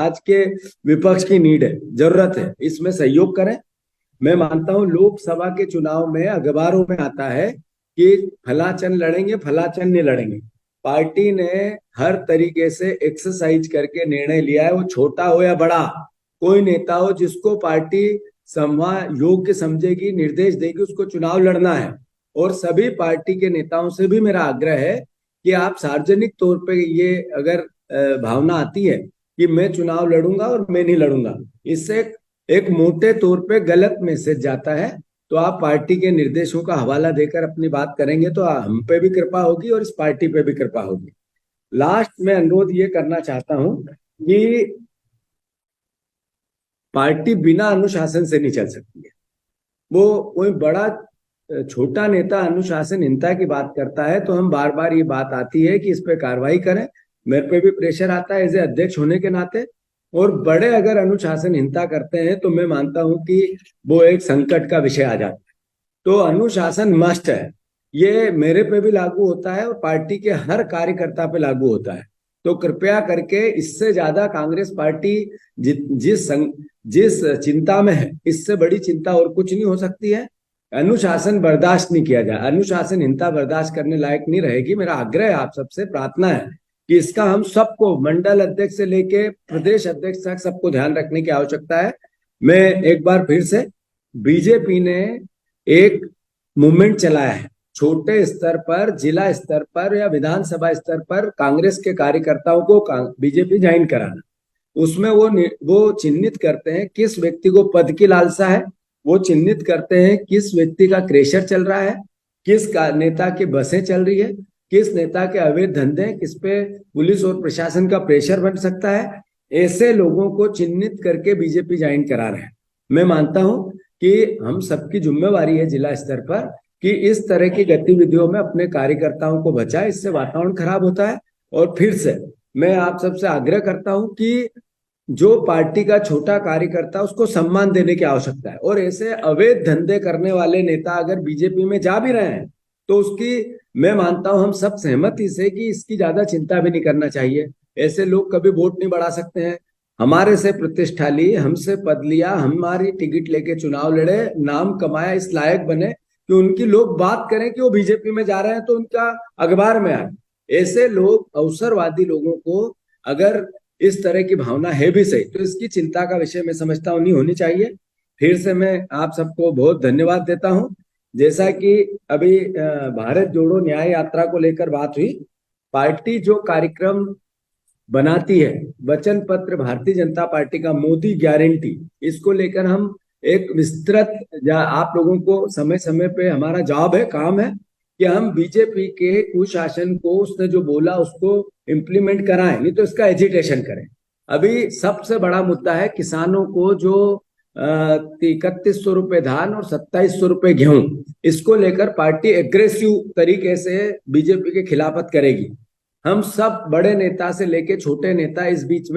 आज के विपक्ष की नीड है, जरूरत है, इसमें सहयोग करें। मैं मानता हूं लोकसभा के चुनाव में अखबारों में आता है कि फलाचन लड़ेंगे, फलाचन नहीं लड़ेंगे। पार्टी ने हर तरीके से एक्सरसाइज करके निर्णय लिया है, वो छोटा हो या बड़ा, कोई नेता हो जिसको पार्टी संवाद योग्य समझेगी, निर्देश देगी, उसको चुनाव लड़ना है। और सभी पार्टी के नेताओं से भी मेरा आग्रह है कि आप सार्वजनिक तौर पे ये अगर भावना आती है कि मैं चुनाव लड़ूंगा और मैं नहीं लड़ूंगा, इससे एक मोटे तौर पे गलत मैसेज जाता है। तो आप पार्टी के निर्देशों का हवाला देकर अपनी बात करेंगे तो हम पे भी कृपा होगी और इस पार्टी पे भी कृपा होगी। लास्ट में अनुरोध ये करना चाहता हूं कि पार्टी बिना अनुशासन से नहीं चल सकती है। वो कोई बड़ा छोटा नेता अनुशासनहीनता की बात करता है तो हम बार बार ये बात आती है कि इस पे कार्रवाई करें। मेरे पे भी प्रेशर आता है एज ए अध्यक्ष होने के नाते। और बड़े अगर अनुशासनहीनता करते हैं तो मैं मानता हूं कि वो एक संकट का विषय आ जाता है। तो अनुशासन मस्ट है, ये मेरे पे भी लागू होता है और पार्टी के हर कार्यकर्ता पे लागू होता है। तो कृपया करके इससे ज्यादा कांग्रेस पार्टी जिस चिंता में है, इससे बड़ी चिंता और कुछ नहीं हो सकती है। अनुशासन बर्दाश्त नहीं किया जाए, अनुशासनहीनता बर्दाश्त करने लायक नहीं रहेगी। मेरा आग्रह है, आप सबसे प्रार्थना है कि इसका हम सबको, मंडल अध्यक्ष से लेके प्रदेश अध्यक्ष तक, सबको ध्यान रखने की आवश्यकता है। मैं एक बार फिर से, बीजेपी ने एक मूवमेंट चलाया है छोटे स्तर पर, जिला स्तर पर या विधानसभा स्तर पर कांग्रेस के कार्यकर्ताओं को बीजेपी ज्वाइन कराना। उसमें वो चिन्हित करते हैं किस व्यक्ति को पद की लालसा है, वो चिन्हित करते हैं किस व्यक्ति का क्रेशर चल रहा है, किस नेता की बसें चल रही है, किस नेता के अवैध धंधे, किस पे पुलिस और प्रशासन का प्रेशर बन सकता है। ऐसे लोगों को चिन्हित करके बीजेपी ज्वाइन करा रहे हैं। मैं मानता हूं कि हम सबकी जिम्मेवारी है जिला स्तर पर कि इस तरह की गतिविधियों में अपने कार्यकर्ताओं को बचाए, इससे वातावरण खराब होता है। और फिर से मैं आप सबसे आग्रह करता हूं कि जो पार्टी का छोटा कार्यकर्ता, उसको सम्मान देने की आवश्यकता है। और ऐसे अवैध धंधे करने वाले नेता अगर बीजेपी में जा भी रहे हैं तो उसकी, मैं मानता हूं हम सब सहमति से, कि इसकी ज्यादा चिंता भी नहीं करना चाहिए। ऐसे लोग कभी वोट नहीं बढ़ा सकते हैं। हमारे से प्रतिष्ठा ली, हमसे पद लिया, हमारी टिकट लेके चुनाव लड़े, नाम कमाया, इस लायक बने कि उनकी लोग बात करें कि वो बीजेपी में जा रहे हैं तो उनका अखबार में आए। ऐसे लोग, अवसरवादी लोगों को अगर इस तरह की भावना है भी सही, तो इसकी चिंता का विषय मैं समझता हूं नहीं होनी चाहिए। फिर से मैं आप सबको बहुत धन्यवाद देता हूं। जैसा कि अभी भारत जोड़ो न्याय यात्रा को लेकर बात हुई, पार्टी जो कार्यक्रम बनाती है, वचन पत्र भारतीय जनता पार्टी का मोदी गारंटी, इसको लेकर हम एक विस्तृत, आप लोगों को समय समय पे हमारा जॉब है, काम है कि हम बीजेपी के कुशासन को, उसने जो बोला उसको इम्प्लीमेंट कराएं, नहीं तो इसका एजिटेशन करें। अभी सबसे बड़ा मुद्दा है किसानों को जो 3100 रुपए धान और 2700 रुपए गेहूं, इसको लेकर पार्टी एग्रेसिव तरीके से बीजेपी के खिलाफत करेगी। हम सब, बड़े नेता से लेके छोटे नेता, इस बीच में